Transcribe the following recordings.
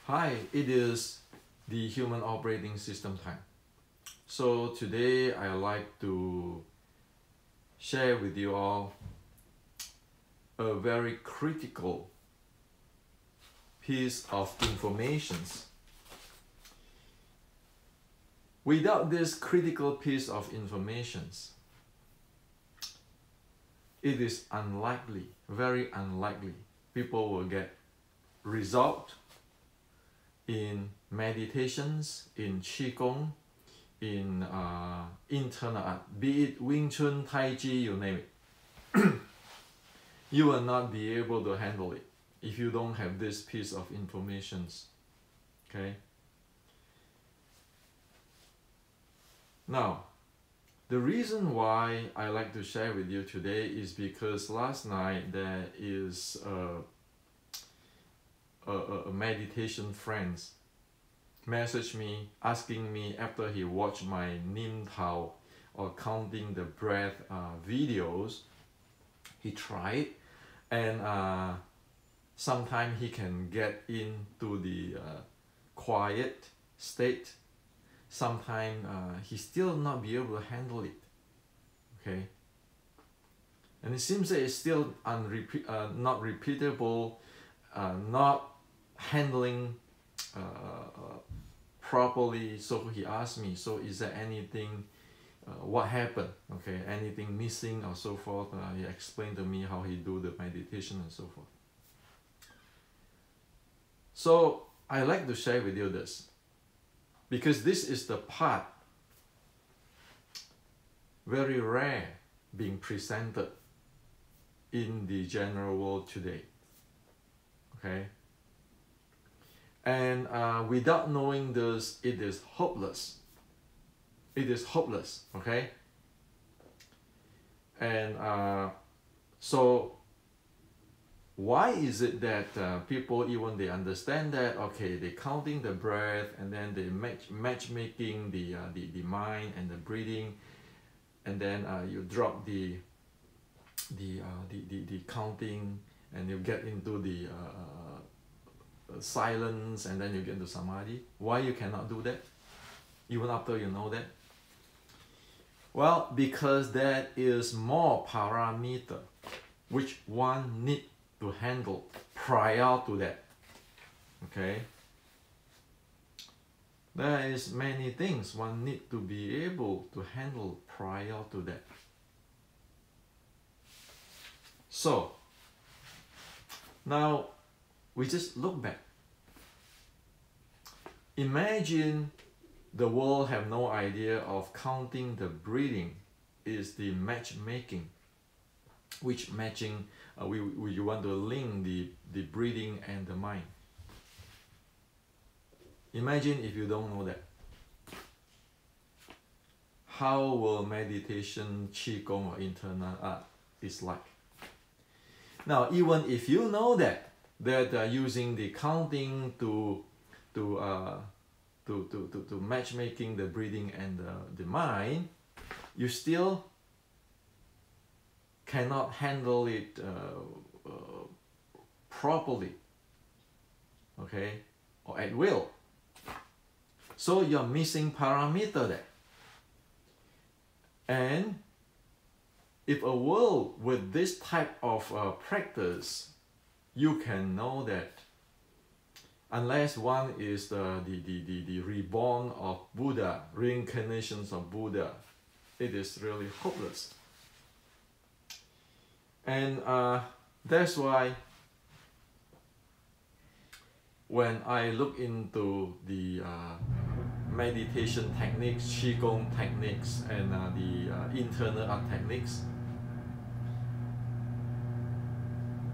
Hi, it is the human operating system time. So today I like to share with you all a very critical piece of information. Without this critical piece of information, it is unlikely, very unlikely, people will get result in meditations, in Qigong, in internal art, be it Wing Chun, Tai Chi, you name it. You will not be able to handle it if you don't have this piece of information. Okay? Now, the reason why I like to share with you today is because last night there is a meditation friend messaged me asking me after he watched my Nim Tao or counting the breath videos. He tried, and sometimes he can get into the quiet state. Sometimes he still not be able to handle it. Okay, and it seems that it's still not repeatable, not handling properly. So he asked me, so is there anything, what happened, okay, anything missing or so forth. He explained to me how he do the meditation and so forth. So I like to share with you this, because this is the part very rare being presented in the general world today. Okay, and without knowing this, it is hopeless. It is hopeless. Okay, and so why is it that people, even they understand that, okay, they counting the breath and then they matchmaking the mind and the breathing, and then you drop the counting and you get into the silence, and then you get into samadhi. Why you cannot do that even after you know that? Well, because there is more parameter which one need to handle prior to that. Okay, there is many things one need to be able to handle prior to that. So now we just look back. Imagine the world have no idea of counting the breathing is the matchmaking, which matching you want to link the breathing and the mind. Imagine if you don't know that. How will meditation, Qigong or internal art is like? Now, even if you know that using the counting to matchmaking the breathing and the mind, you still cannot handle it properly, okay, or at will. So you're missing parameter there. And if a world with this type of practice, you can know that unless one is the reborn of Buddha, reincarnations of Buddha, it is really hopeless. And that's why when I look into the meditation techniques, Qigong techniques, and the internal art techniques,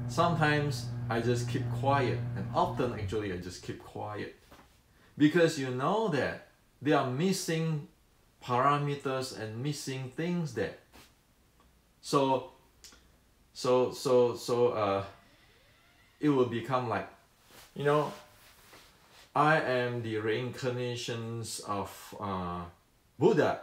sometimes I just keep quiet, and often actually I just keep quiet, because you know that they are missing parameters and missing things there. So it will become like, you know, I am the reincarnations of Buddha,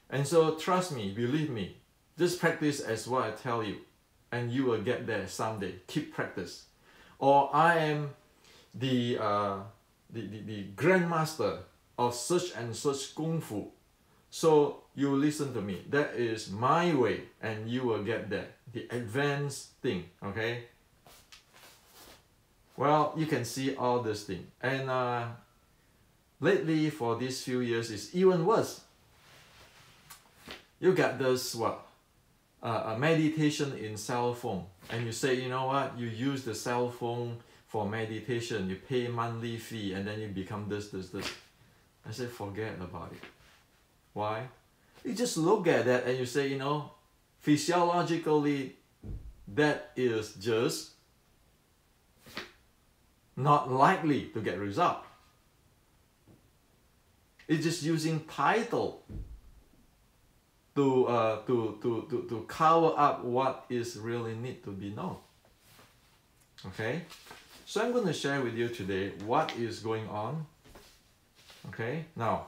and so trust me, believe me, just practice as what I tell you, and you will get there someday. Keep practice. Or I am the grandmaster of such and such kung fu. So you listen to me. That is my way, and you will get that, the advanced thing. Okay. Well, you can see all this thing, and lately for these few years it's even worse. You got this a meditation in cell phone, and you say, you know what, you use the cell phone for meditation, you pay monthly fee, and then you become this. I say forget about it. Why? You just look at that and you say, you know, physiologically that is just not likely to get result. It's just using title to cover up what is really need to be known. Okay, so I'm going to share with you today what is going on. Okay, now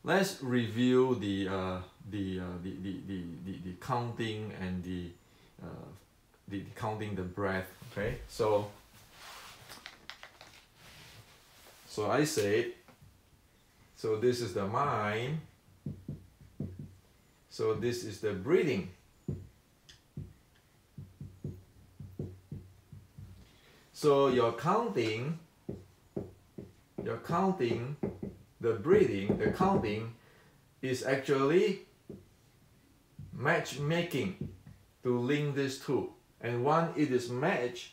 let's review the counting and the counting the breath. Okay, so I said, so this is the mind, so this is the breathing. So you're counting, the breathing, the counting is actually matchmaking to link these two. And once it is matched,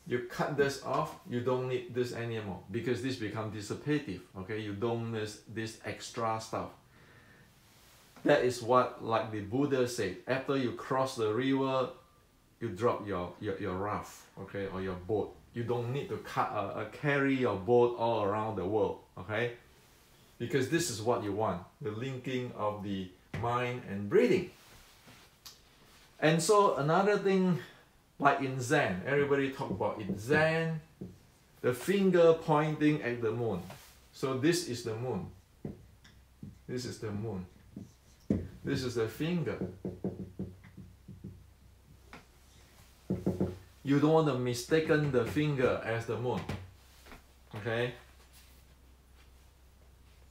you cut this off, you don't need this anymore, because this becomes dissipative. Okay, you don't need this extra stuff. That is what, like the Buddha said, after you cross the river, you drop your raft, okay, or your boat. You don't need to carry your boat all around the world, okay? Because this is what you want, the linking of the mind and breathing. And so another thing, like in Zen, everybody talk about in Zen, the finger pointing at the moon. So this is the moon. This is the moon. This is the finger. You don't want to mistaken the finger as the moon. Okay?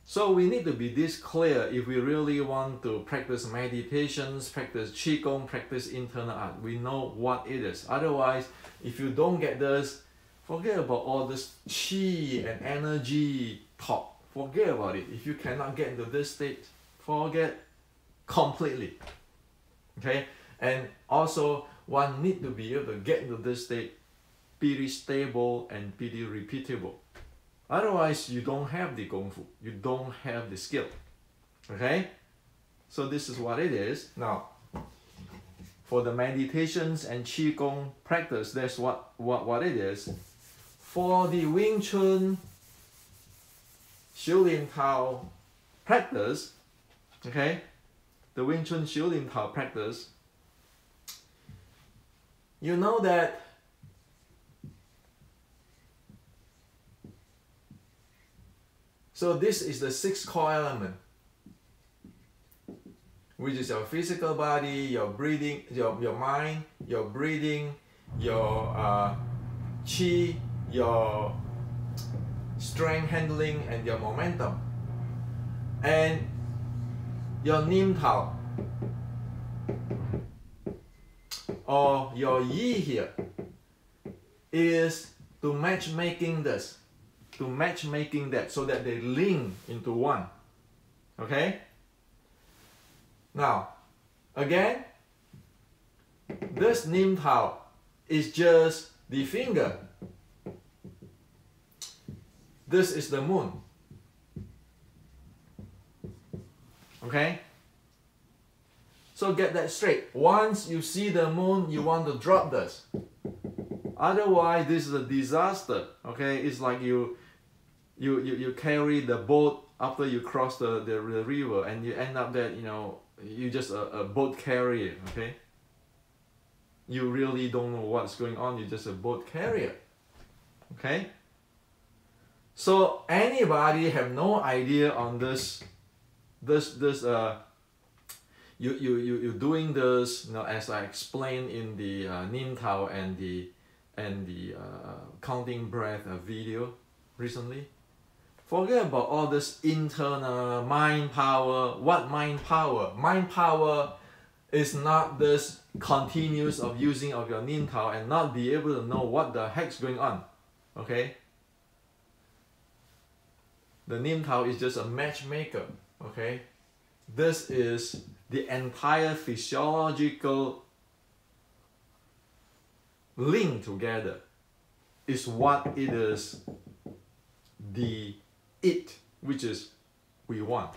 So we need to be this clear if we really want to practice meditations, practice Qigong, practice internal art. We know what it is. Otherwise, if you don't get this, forget about all this Qi and energy talk. Forget about it. If you cannot get into this state, forget completely. Okay? And also, one need to be able to get into this state pretty stable and pretty repeatable. Otherwise, you don't have the Kung Fu. You don't have the skill. Okay? So this is what it is. Now, for the meditations and Qigong practice, that's what it is. For the Wing Chun SLT practice, okay? The Wing Chun SLT practice, you know that so this is the 6 core element, which is your physical body, your breathing, your mind, your breathing, your qi, your strength handling, and your momentum. And your nim tao, or your yi here, is to matchmaking this, to matchmaking that, so that they link into one. Okay? Now, again, this nim tao is just the finger. This is the moon. Okay? So get that straight. Once you see the moon, you want to drop this. Otherwise, this is a disaster. Okay? It's like you carry the boat after you cross the river, and you end up that, you know, you're just a boat carrier. Okay? You really don't know what's going on. You're just a boat carrier. Okay? So anybody have no idea on this you doing this, you know, as I explained in the Nim Tao and the and the counting breath video recently. Forget about all this internal mind power. What mind power? Mind power is not this continuous of using of your Nin Tao and not be able to know what the heck's going on. Okay? The Nin Tao is just a matchmaker. Okay? This is the entire physiological link together is what it is, the it, which is we want.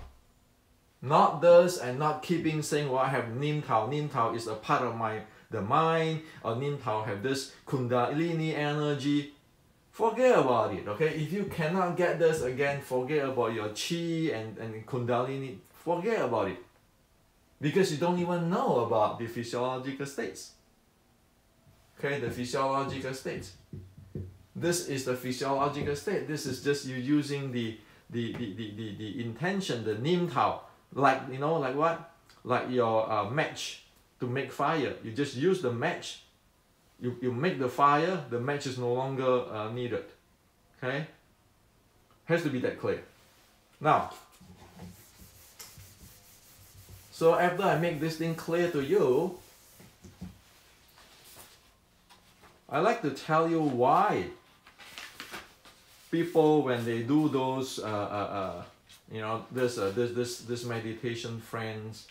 Not this and not keeping saying, well, I have Nin Tao. Nin Tao is a part of the mind, or Nin Tao have this Kundalini energy. Forget about it, okay? If you cannot get this again, forget about your Qi and Kundalini. Forget about it. Because you don't even know about the physiological states. Okay, the physiological states. This is the physiological state. This is just you using the intention, the Nin Tao. Like, you know, like what? Like your match to make fire. You just use the match. You make the fire, the match is no longer needed. Okay? Has to be that clear. Now, so after I make this thing clear to you, I like to tell you why people, when they do those you know, this meditation friends,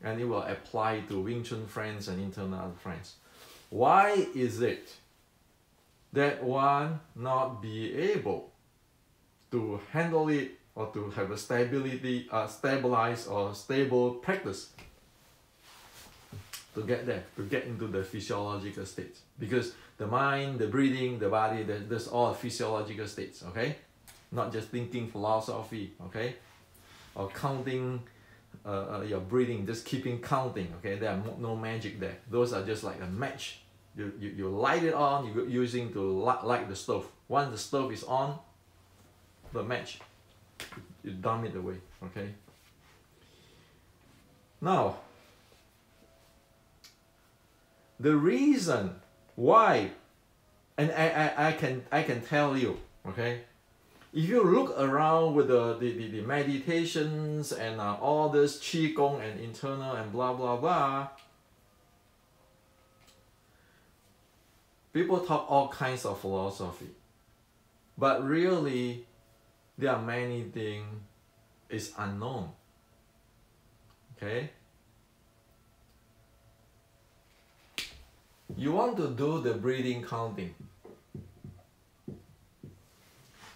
and it will apply to Wing Chun friends and internal friends. Why is it that one not be able to handle it or to have a stabilized or stable practice to get there, to get into the physiological states? Because the mind, the breathing, the body, there's all physiological states, okay? Not just thinking philosophy, okay? Or counting your breathing, just keeping counting, okay? There are no magic there. Those are just like a match. You light it on, you're using to light the stove. Once the stove is on, the match, you dump it away, okay? Now, the reason why, and I can tell you, okay? If you look around with the meditations and all this Qigong and internal and blah blah blah, people talk all kinds of philosophy, but really there are many things is unknown. Okay? You want to do the breathing counting.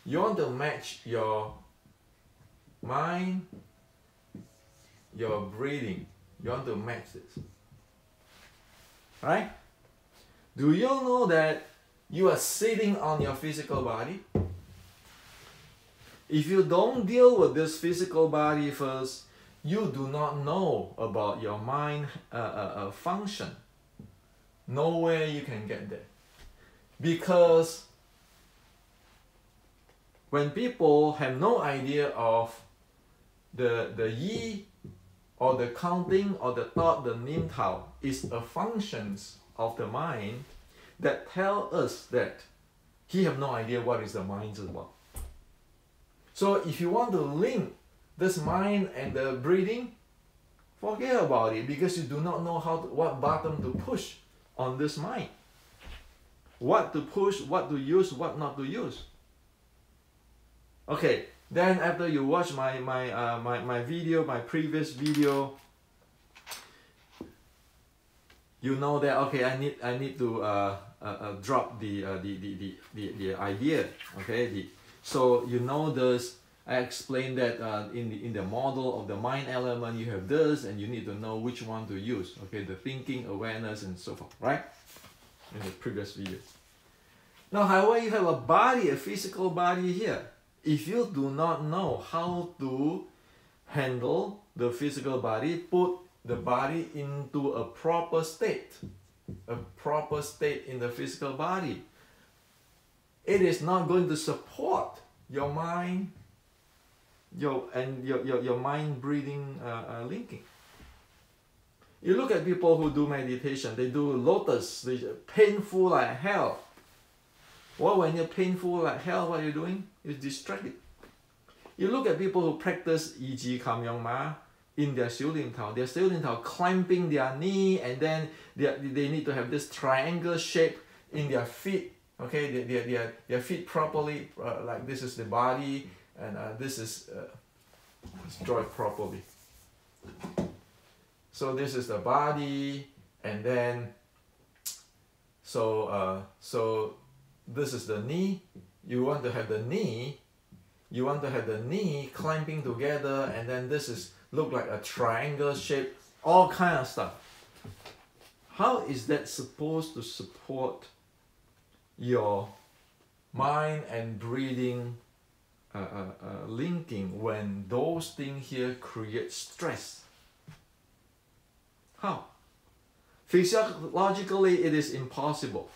You want to match your mind, your breathing. You want to match this. Right? Do you know that you are sitting on your physical body? If you don't deal with this physical body first, you do not know about your mind function. No way you can get there. Because when people have no idea of the yi or the counting or the thought, the Nin Tao is a functions of the mind that tell us that he have no idea what is the mind about. So if you want to link this mind and the breathing, forget about it, because you do not know what button to push on this mind. What to push, what to use, what not to use. Okay, then after you watch my video, my previous video, you know that okay, I need to drop the idea. Okay, so you know this. I explained that in the model of the mind element, you have this, and you need to know which one to use. Okay, the thinking, awareness, and so forth. Right? In the previous video. Now, however, you have a body, a physical body here. If you do not know how to handle the physical body, put the body into a proper state in the physical body, it is not going to support your mind, your mind breathing linking. You look at people who do meditation, they do lotus, they painful like hell, Well, when you're painful like hell, what are you doing? You're distracted. You look at people who practice Yi Kam Yong Ma in their 小领头. Their 小领头 clamping their knee, and then they need to have this triangle shape in their feet. Okay, their feet properly, like this is the body, and this is let's draw it properly. So this is the body, and then so this is the knee. You want to have the knee. You want to have the knee clamping together, and then this is look like a triangle shape. All kind of stuff. How is that supposed to support your mind and breathing linking when those things here create stress? How? Physiologically, it is impossible.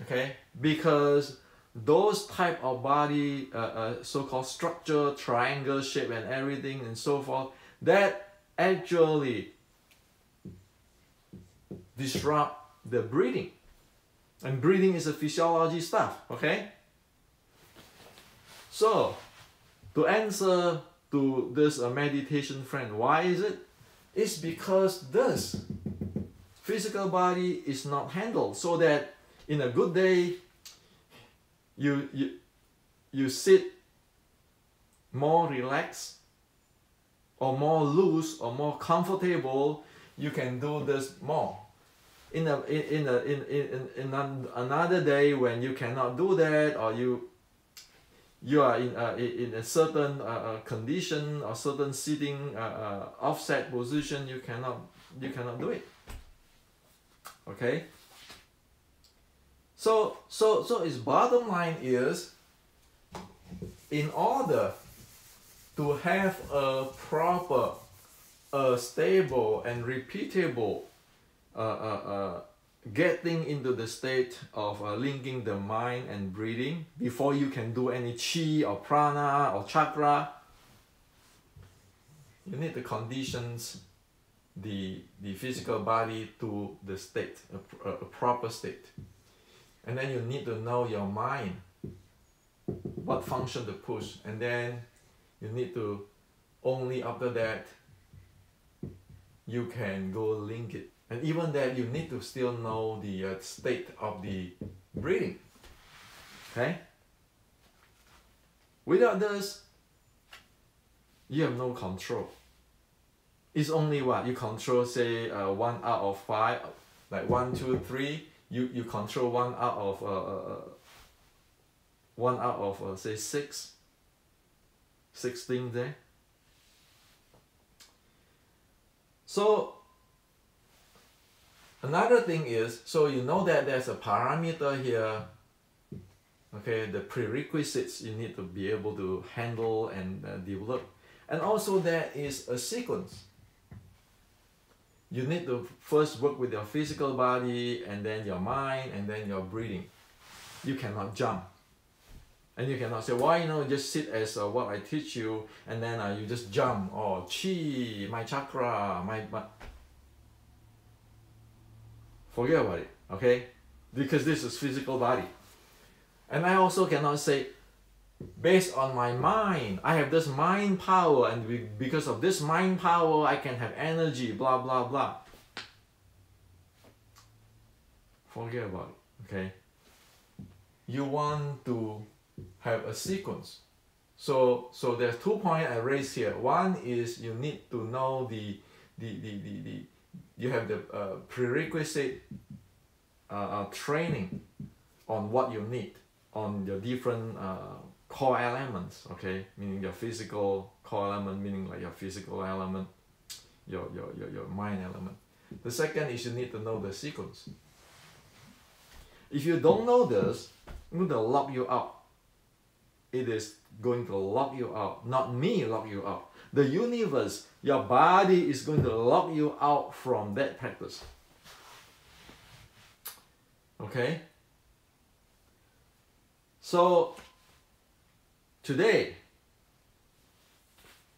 Okay, because those type of body, so-called structure, triangle shape and everything and so forth, that actually disrupt the breathing. And breathing is a physiology stuff, okay? So, to answer to this meditation friend, why is it? It's because this physical body is not handled, so that in a good day, you sit more relaxed or more loose or more comfortable. You can do this more. In another day when you cannot do that, or you are in a certain condition or certain sitting offset position, you cannot do it. Okay. So its bottom line is, in order to have a proper, stable and repeatable getting into the state of linking the mind and breathing before you can do any chi or prana or chakra, you need the conditions the physical body to the state, a proper state. And then you need to know your mind, what function to push, and then you need to, only after that you can go link it. And even that, you need to still know the state of the breathing. Okay? Without this, you have no control. It's only what? You control, say, 1 out of 5, like 1, 2, 3. You control 1 out of say 6 things there. So another thing is, so you know that there's a parameter here, okay, the prerequisites you need to be able to handle and develop. And also there is a sequence. You need to first work with your physical body, and then your mind, and then your breathing. You cannot jump. And you cannot say, why, just sit as what I teach you, and then you just jump, or chi, my chakra, my... Forget about it, okay? Because this is physical body. And I also cannot say, based on my mind, I have this mind power, and because of this mind power, I can have energy, blah, blah, blah. Forget about it, okay? You want to have a sequence. So there's 2 points I raised here. One is you need to know you have the prerequisite training on what you need, on your different core elements, okay? Meaning your physical core element, meaning like your physical element, your mind element. The second is you need to know the sequence. If you don't know this, it's going to lock you out. It is going to lock you out, not me lock you out. The universe, your body is going to lock you out from that practice. Okay? So, today,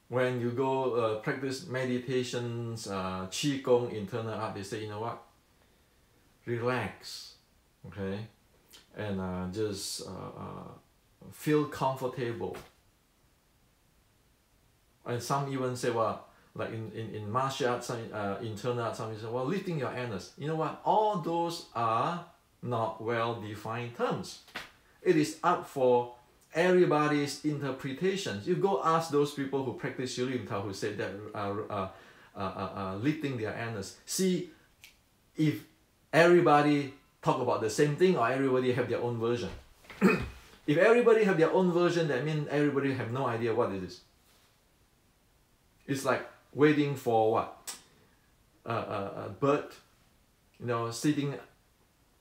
when you go practice meditations, Qigong, internal art, they say, you know what? Relax. Okay? and just feel comfortable. And some even say, well, like in martial arts, internal arts, some say, well, lifting your anus. You know what? All those are not well-defined terms. It is up for everybody's interpretations. You go ask those people who practice Shirin Tao who said that lifting their anus. See if everybody talk about the same thing or everybody have their own version. If everybody have their own version, that means everybody have no idea what it is. It's like waiting for what? A bird, you know, sitting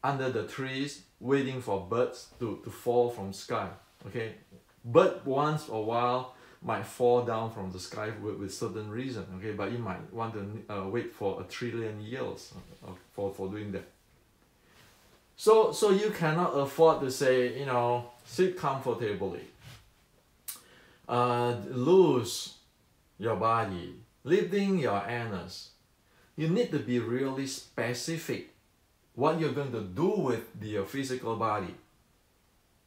under the trees, waiting for birds to fall from sky. Okay, bird once a while might fall down from the sky with certain reason. Okay, but you might want to wait for 1 trillion years for doing that. So you cannot afford to say, you know, sit comfortably, lose your body, lifting your anus. You need to be really specific what you're going to do with your physical body.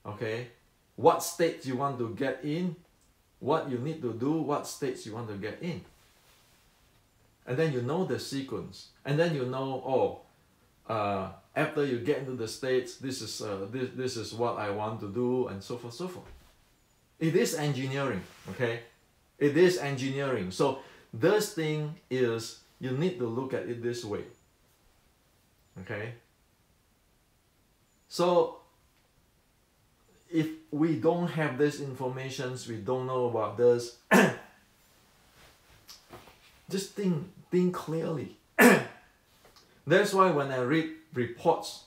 Okay, what state you want to get in, what you need to do, what states you want to get in. And then you know the sequence. And then you know, oh, after you get into the states, this is what I want to do, and so forth, so forth. It is engineering, okay? It is engineering. So this thing is, you need to look at it this way. Okay? So if we don't have this information, we don't know about this, just think clearly. That's why when I read reports,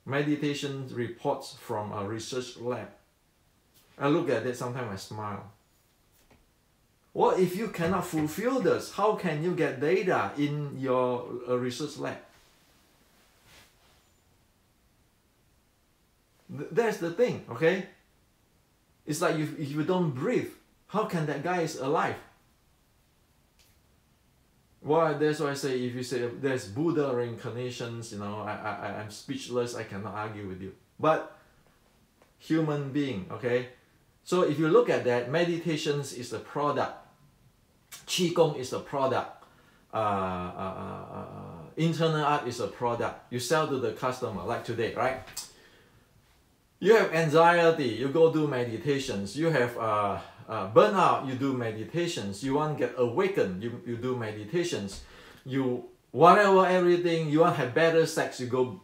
meditation reports from a research lab, I look at it, sometimes I smile. Well, if you cannot fulfill this, how can you get data in your research lab? That's the thing, okay? It's like if you don't breathe, how can that guy is alive? Well, that's why I say, if you say there's Buddha reincarnations, you know, I'm speechless, I cannot argue with you. But human being, okay? So if you look at that, meditations is a product. Qigong is a product. Internal art is a product. You sell to the customer, like today, right? You have anxiety, you go do meditations. You have burnout, you do meditations. You want to get awakened, you do meditations. You whatever, everything, you want to have better sex, you go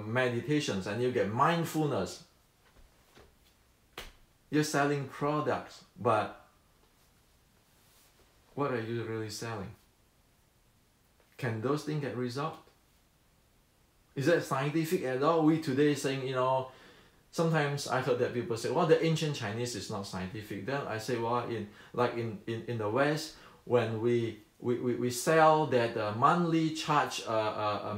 meditations, and you get mindfulness. You're selling products, but what are you really selling? Can those things get result? Is that scientific at all? We today saying, you know, sometimes I heard that people say, well, the ancient Chinese is not scientific. Then I say, well, in the West, when we sell that monthly charge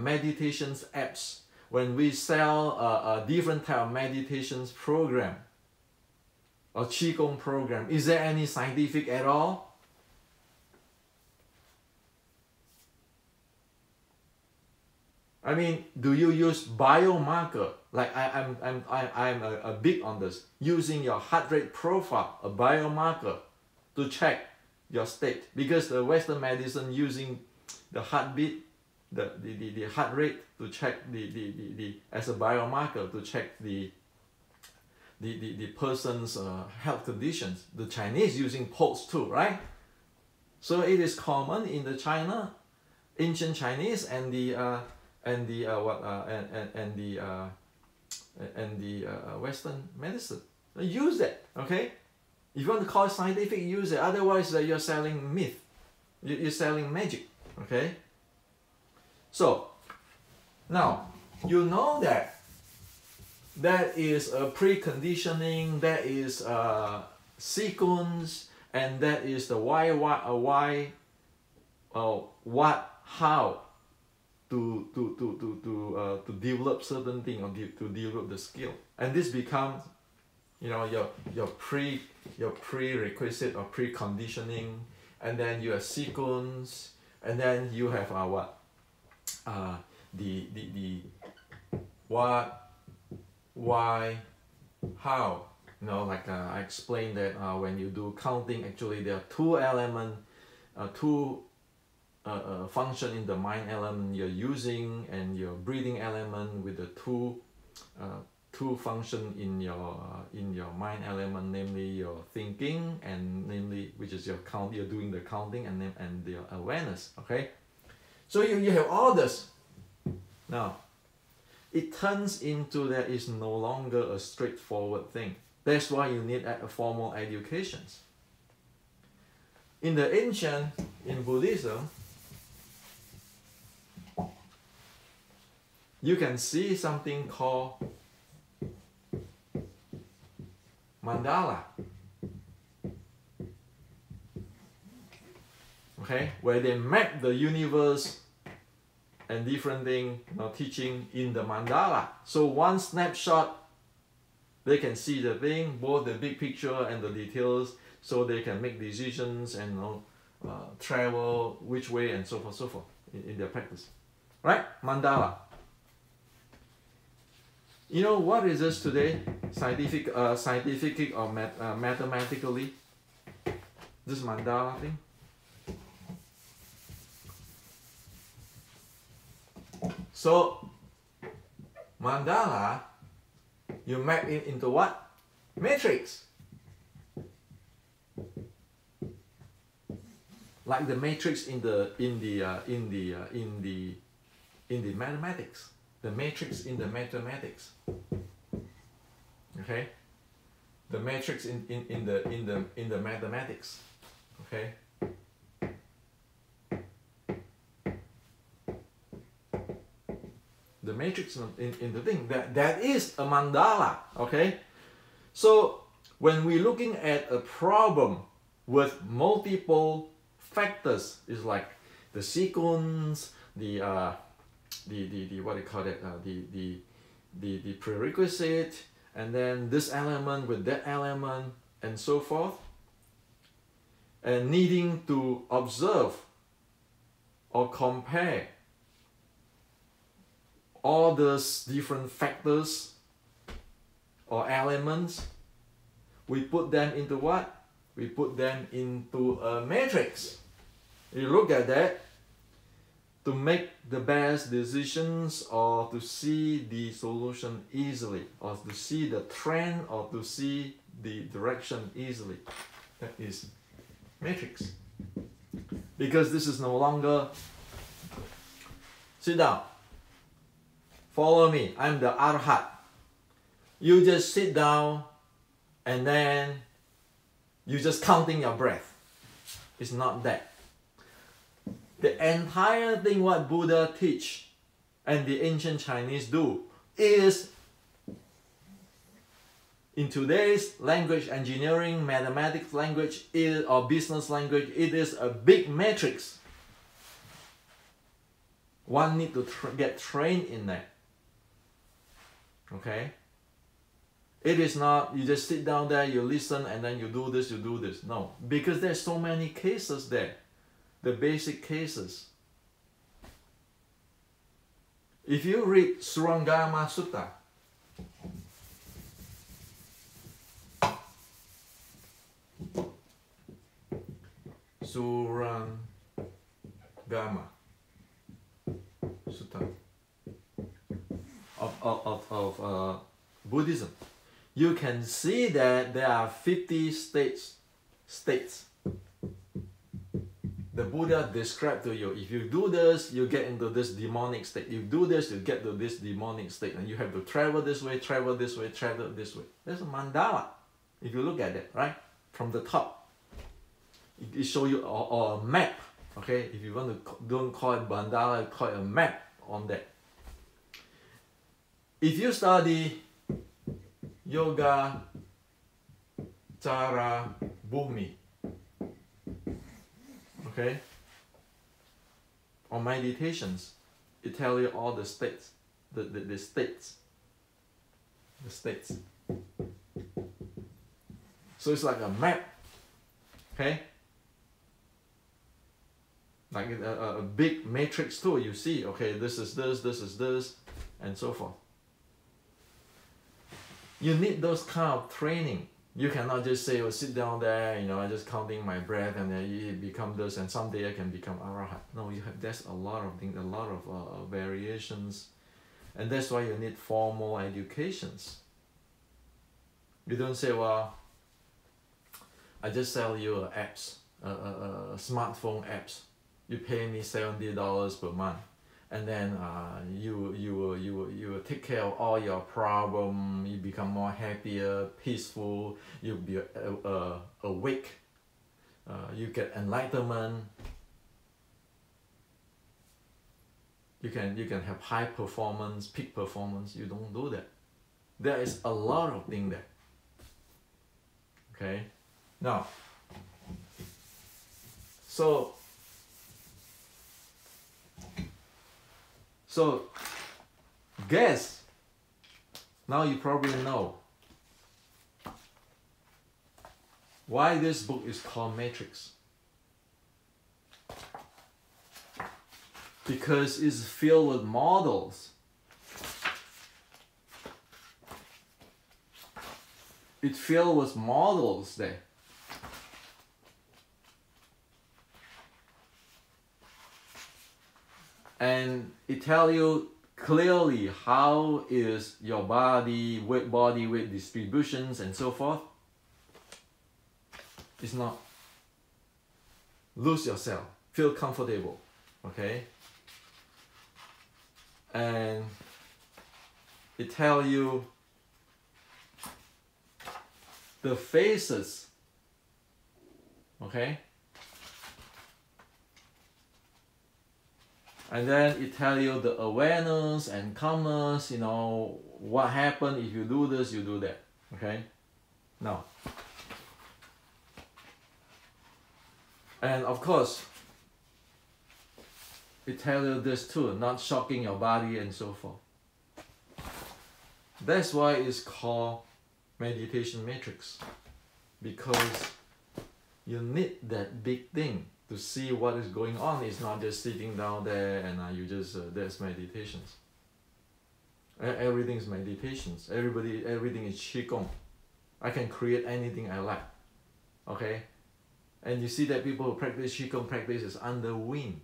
meditations apps, when we sell a different type of meditations program, or Qigong program, is there any scientific at all? I mean, do you use biomarker? Like I'm a big on this, using your heart rate profile, a biomarker, to check your state, because the Western medicine using the heartbeat, the heart rate to check the as a biomarker to check the person's health conditions. The Chinese using pulse too, right? So it is common in the China, ancient Chinese, and the Western medicine. Use that, okay? If you want to call it scientific, use it. Otherwise, you're selling myth. You're selling magic, okay? So now you know that that is a preconditioning, that is a sequence, and that is the what, how to develop certain thing, or to develop the skill. And this becomes, you know, your prerequisite or preconditioning, and then your sequence, and then you have what why, how. You know, like I explained that when you do counting, actually there are two elements, two function in the mind element you're using, and your breathing element with the two function in your mind element, namely your thinking, and namely which is your count, you're doing the counting, and your awareness. Okay, so you have all this. Now it turns into there is no longer a straightforward thing. That's why you need a formal education. In the ancient, in Buddhism, you can see something called mandala. Okay, where they map the universe and different thing, you know, teaching in the mandala. So one snapshot, they can see the thing, both the big picture and the details, so they can make decisions and, you know, travel which way and so forth in their practice. Right? Mandala. You know what is this today? Scientific or mathematically? This mandala thing? So mandala, you map it into what? Matrix. Like the matrix in the mathematics. The matrix in the mathematics. Okay? The matrix in the mathematics. Okay? The matrix in the thing, that is a mandala. Okay? So when we're looking at a problem with multiple factors, is like the sequence, the what do you call it, the prerequisite, and then this element with that element and so forth, and needing to observe or compare all those different factors or elements, we put them into what? We put them into a matrix. You look at that to make the best decisions, or to see the solution easily, or to see the trend, or to see the direction easily. That is matrix. Because this is no longer sit down, follow me, I'm the arhat. You just sit down and then you just counting your breath. It's not that. The entire thing what Buddha teach and the ancient Chinese do is, in today's language, engineering, mathematics language, or business language, it is a big matrix. One need to get trained in that. Okay? It is not you just sit down there, you listen, and then you do this, you do this. No, because there's so many cases there. The basic cases. If you read Surangama Sutta, Surangama Sutta of Buddhism, you can see that there are 50 states. The Buddha described to you, if you do this, you get into this demonic state. You do this, you get to this demonic state. And you have to travel this way, travel this way, travel this way. There's a mandala. If you look at it, right? From the top. It shows you or a map. Okay? If you want to, don't call it mandala, call it a map on that. If you study Yoga Cara Bhumi, okay, on meditations, it tells you all the states, the states. So it's like a map, okay, like a big matrix too. You see, okay, this is this, and so forth. You need those kind of training. You cannot just say, oh, sit down there, you know, I'm just counting my breath and then you become this and someday I can become arahat. No, you have, there's a lot of things, a lot of variations, and that's why you need formal educations. You don't say, well, I just sell you apps, smartphone apps. You pay me $70 per month, and then you will take care of all your problem. You become more happier, peaceful. You be awake. You get enlightenment. You can have high performance, peak performance. You don't do that. There is a lot of things there. Okay, now, so guess, now you probably know why this book is called Matrix. Because it's filled with models. It's filled with models there. And it tells you clearly how is your body weight distributions and so forth. It's not. Lose yourself. Feel comfortable. Okay? And it tells you the phases. Okay? And then it tells you the awareness and calmness, you know, what happens if you do this, you do that. Okay? Now. And of course, it tells you this too, not shocking your body and so forth. That's why it's called meditation matrix. Because you need that big thing to see what is going on. It's not just sitting down there and you just, that's meditations. Everything is meditations. Everything is Qigong. I can create anything I like. Okay? And you see that people who practice Qigong practice is under wind.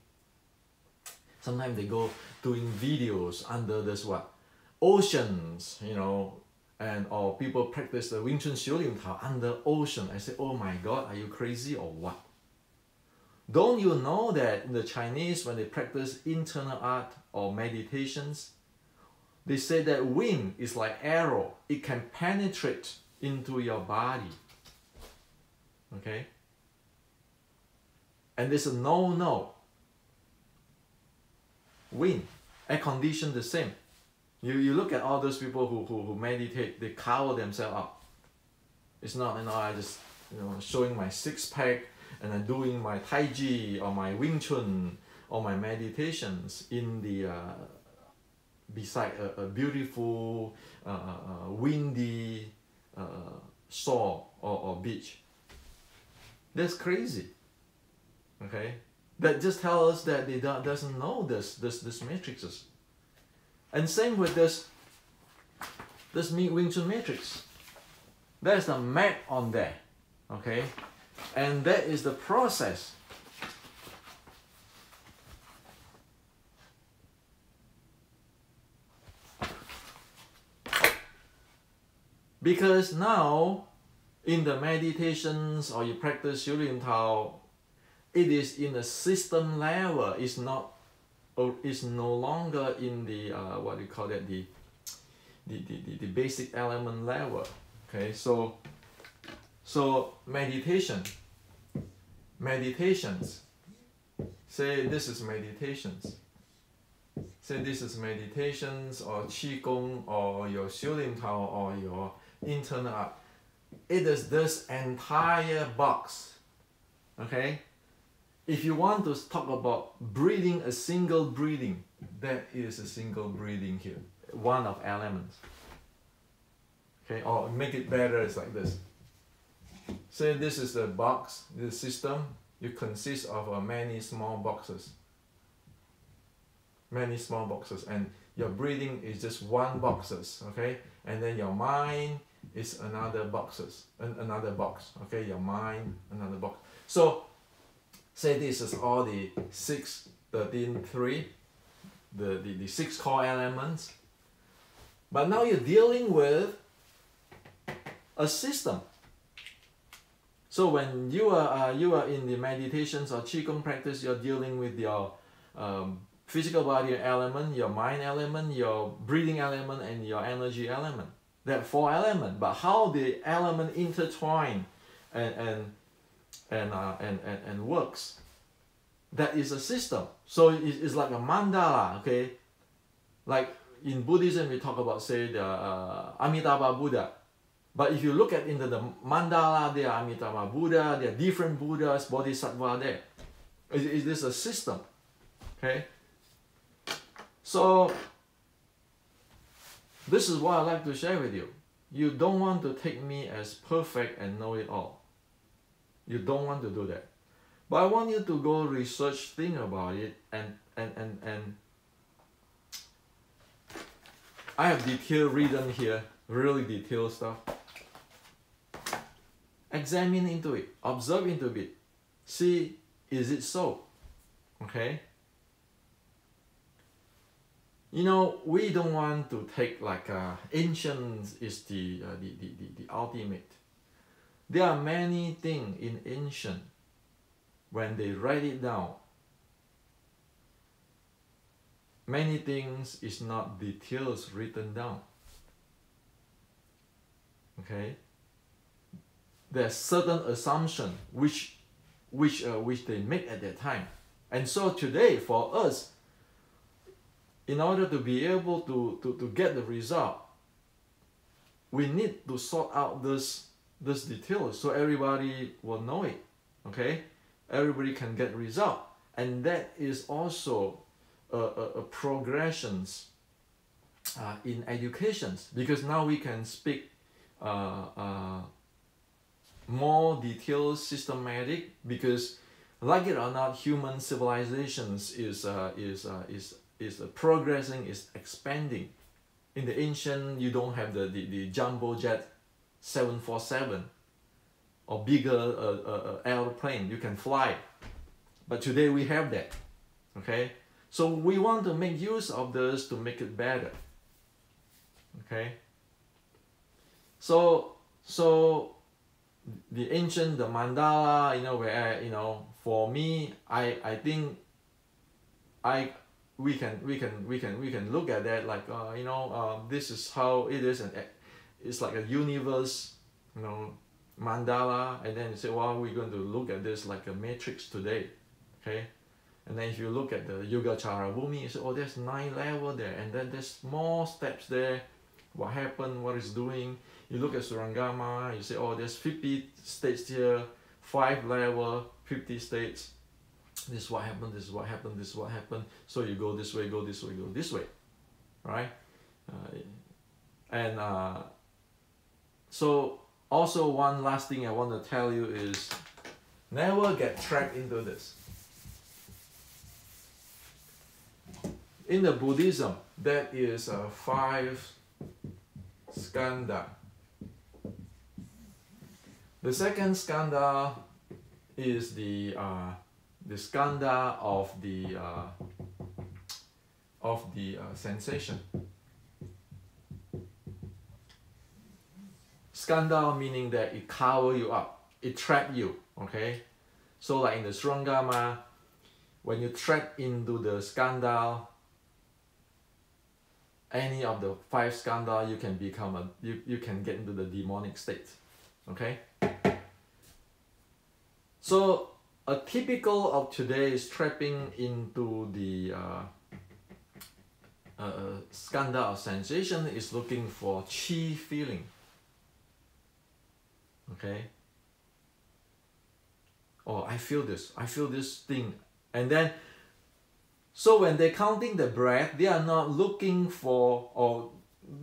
Sometimes they go doing videos under this what? Oceans, you know, and or people practice the Wing Chun SLT under ocean. I say, oh my God, are you crazy or what? Don't you know that in the Chinese, when they practice internal art or meditations, they say that wind is like arrow. It can penetrate into your body. Okay? And there's a no. Wind, air condition the same. You look at all those people who meditate, they cover themselves up. It's not, you know, I just, you know, showing my six-pack and I'm doing my Tai Chi or my Wing Chun or my meditations in the beside a beautiful windy shore or beach. That's crazy. Okay, that just tells us that they doesn't know this matrices. And same with this Wing Chun matrix. There's a map on there. Okay, and that is the process. Because now in the meditations or you practice Shulin Tao, it is in the system level. It's not, or it's no longer in the what do you call that, the basic element level. Okay, so meditations. Say this is meditations. Say this is meditations or Qigong or your Shulin Tao or your internal art. It is this entire box. Okay. If you want to talk about breathing, a single breathing, that is a single breathing here. One of elements. Okay, or make it better, it's like this. Say this is the box, the system. You consist of many small boxes. Many small boxes, and your breathing is just one boxes, okay? And then your mind, is another another box. Okay, your mind, another box. So say this is all the 6, 13, 3, the 6 core elements. But now you're dealing with a system. So when you are in the meditations or Qigong practice, you're dealing with your physical body element, your mind element, your breathing element, and your energy element. There are 4 elements, but how the element intertwine and works, that is a system. So it's like a mandala, okay? Like in Buddhism, we talk about, say, the Amitabha Buddha. But if you look at into the mandala, there are Amitabha Buddha, there are different Buddhas, Bodhisattva there. Is this a system? Okay? So this is what I like to share with you. You don't want to take me as perfect and know it all. You don't want to do that. But I want you to go research, think about it, and I have detail written here, really detailed stuff. Examine into it, observe into it, see, is it so? Okay? You know, we don't want to take like ancient is the ultimate. There are many things in ancient, when they write it down, many things is not details written down. Okay? There's certain assumption which they make at that time. And so today for us, in order to be able to get the result, we need to sort out this details so everybody will know it. Okay? Everybody can get result. And that is also a progressions in educations, because now we can speak more detailed, systematic, because like it or not, human civilizations is progressing, is expanding. In the ancient, you don't have the jumbo jet 747 or bigger airplane you can fly, but today we have that. Okay, so we want to make use of this to make it better. Okay, so the ancient, the mandala, you know, where, you know, for me, I think we can look at that like you know, this is how it is, and it's like a universe, you know, mandala. And then you say, well, we're going to look at this like a matrix today. Okay, and then if you look at the Yogacara Bhumi, you say, oh, there's 9 levels there, and then there's more steps there, what happened, what it's doing. You look at Surangama, you say, oh, there's 50 states here, 5 levels, 50 states. This is what happened, this is what happened, this is what happened. So you go this way, go this way, go this way, right? So also one last thing I want to tell you is, never get trapped into this. In the Buddhism, that is 5 skanda. The second skanda is the skanda of the sensation. Skanda meaning that it cover you up, it trap you. Okay, so like in the Surangama, when you trap into the skanda, any of the 5 skanda, you can become you can get into the demonic state. Okay, so a typical of today is trapping into the skanda of sensation is looking for chi feeling. Okay, oh, I feel this thing, and then so when they're counting the breath, they are not looking for, or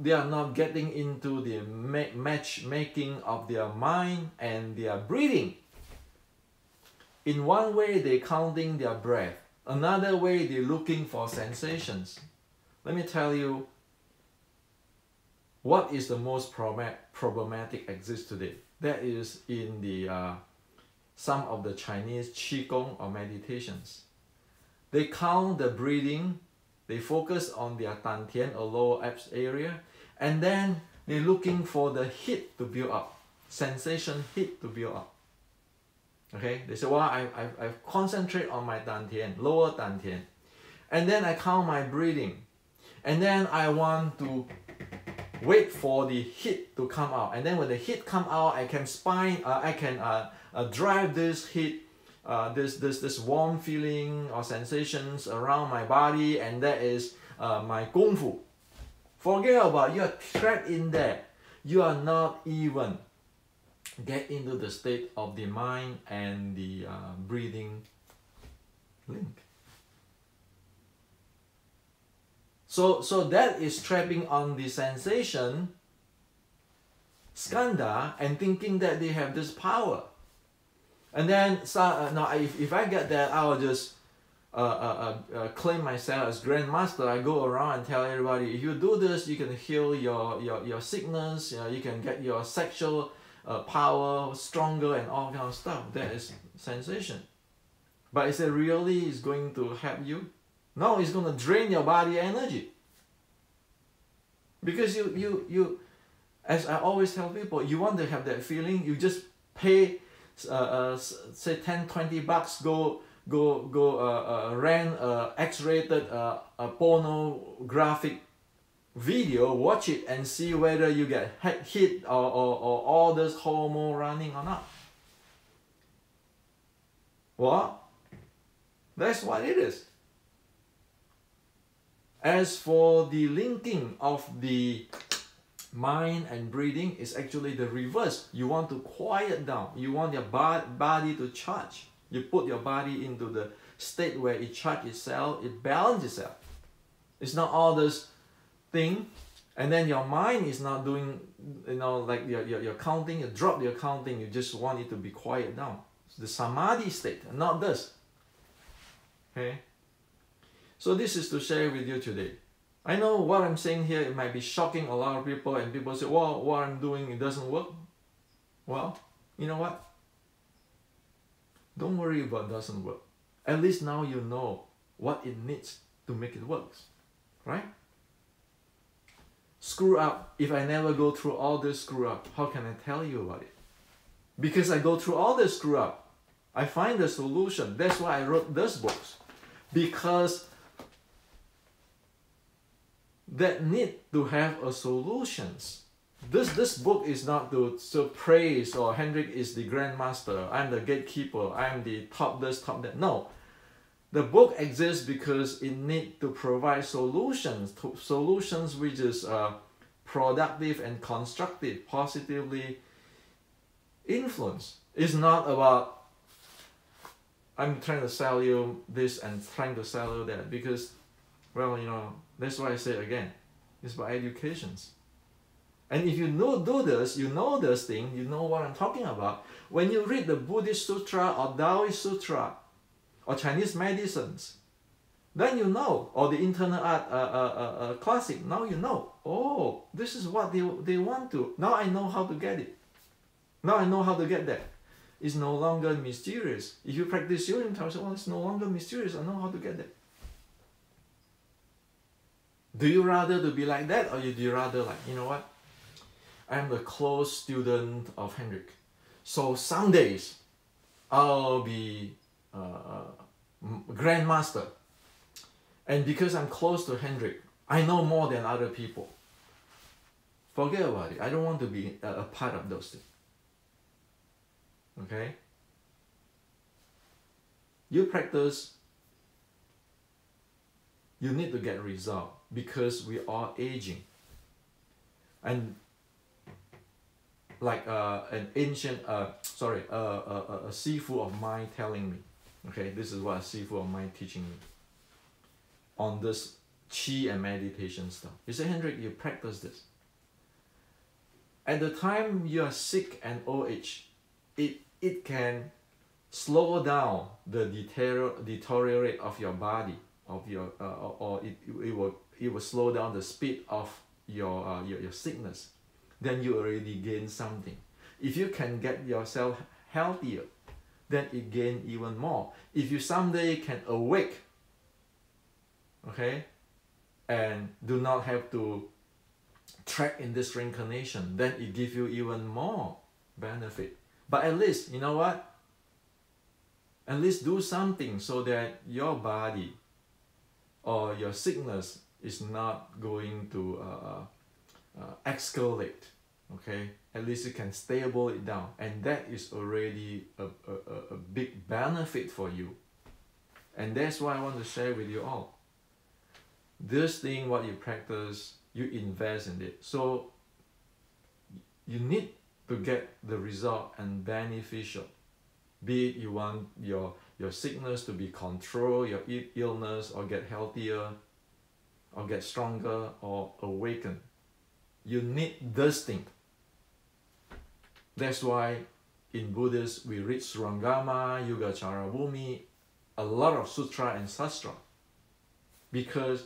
they are not getting into the matchmaking of their mind and their breathing. In one way, they're counting their breath. Another way, they're looking for sensations. Let me tell you, what is the most problematic exists today? That is in the some of the Chinese Qigong or meditations. They count the breathing, they focus on their dantian or lower abs area, and then they're looking for the heat to build up, sensation heat to build up. Okay, they say, well, I concentrate on my dantian, lower dantian, and then I count my breathing, and then I want to wait for the heat to come out, and then when the heat come out, I can drive this heat, this warm feeling or sensations around my body, and that is my kung fu. Forget about, you are trapped in there. You are not even get into the state of the mind and the breathing link. So that is trapping on the sensation skandha and thinking that they have this power. And then now if I get that, I will just claim myself as grandmaster. I go around and tell everybody, if you do this, you can heal your sickness, you can get your sexual power stronger and all kind of stuff. That is sensation. But is it really is going to help you? No, it's going to drain your body energy. Because you as I always tell people, you want to have that feeling, you just pay say 10-20 bucks, go rent a X-rated pornographic video, watch it and see whether you get hit or all this hormone running or not. Well, that's what it is. As for the linking of the mind and breathing, is actually the reverse. You want to quiet down. You want your body to charge. You put your body into the state where it charges itself, it balances itself. It's not all this thing, and then your mind is not doing, like you're counting, you drop your counting, you just want it to be quiet down. It's the samadhi state, not this. Okay? So this is to share with you today. I know what I'm saying here, it might be shocking a lot of people, and people say, well, what I'm doing, it doesn't work. Well, you know what? Don't worry about doesn't work. At least now you know what it needs to make it work, right? Screw up. If I never go through all this screw up, how can I tell you about it? Because I go through all this screw up, I find the solution. That's why I wrote these books. Because that need to have a solutions. This book is not to praise or Hendrik is the grandmaster, I'm the gatekeeper, I'm the top this, top that. No. The book exists because it needs to provide solutions, which is productive and constructive, positively influence. It's not about I'm trying to sell you this and trying to sell you that, because, well, that's why I say again, it's about educations. And if you do this, you know this thing, you know what I'm talking about. When you read the Buddhist Sutra or Taoist Sutra or Chinese medicines, then you know, or the internal art classic, now you know, oh, this is what they want to. Now I know how to get it. Now I know how to get that. It's no longer mysterious. If you practice Yorin Tao, well, it's no longer mysterious, I know how to get that. Do you rather to be like that, or do you rather like, you know what? I'm the close student of Hendrik. So some days I'll be grandmaster. And because I'm close to Hendrik, I know more than other people. Forget about it. I don't want to be a part of those things. Okay? You practice, you need to get result, because we are aging. And like an ancient, a sifu of mine telling me, okay, this is what a sifu of mine teaching me on this qi and meditation stuff. He said, Hendrik, you practice this. At the time you are sick and old age, it can slow down the deteriorate of your body, of your or it will slow down the speed of your sickness, then you already gain something. If you can get yourself healthier, then it gain even more. If you someday can awake, okay, and do not have to track in this reincarnation, then it gives you even more benefit. But at least, you know what? At least do something so that your body or your sickness is not going to escalate. Okay, at least you can stable it down, and that is already a big benefit for you. And that's why I want to share with you all. This thing, what you practice, you invest in it. So you need to get the result and beneficial. Be it you want your sickness to be controlled, your illness, or get healthier, or get stronger, or awaken. You need this thing. That's why in Buddhist we read Surangama, Yogacara Bhumi, a lot of sutra and sastra. Because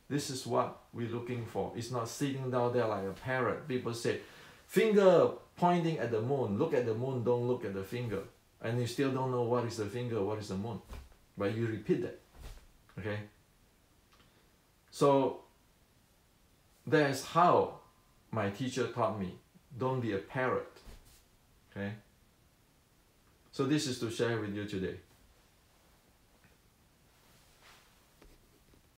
this is what we're looking for. It's not sitting down there like a parrot. People say, finger pointing at the moon, look at the moon, don't look at the finger. And you still don't know what is the finger, what is the moon. But you repeat that. Okay? So that's how my teacher taught me. Don't be a parrot. Okay? So this is to share with you today.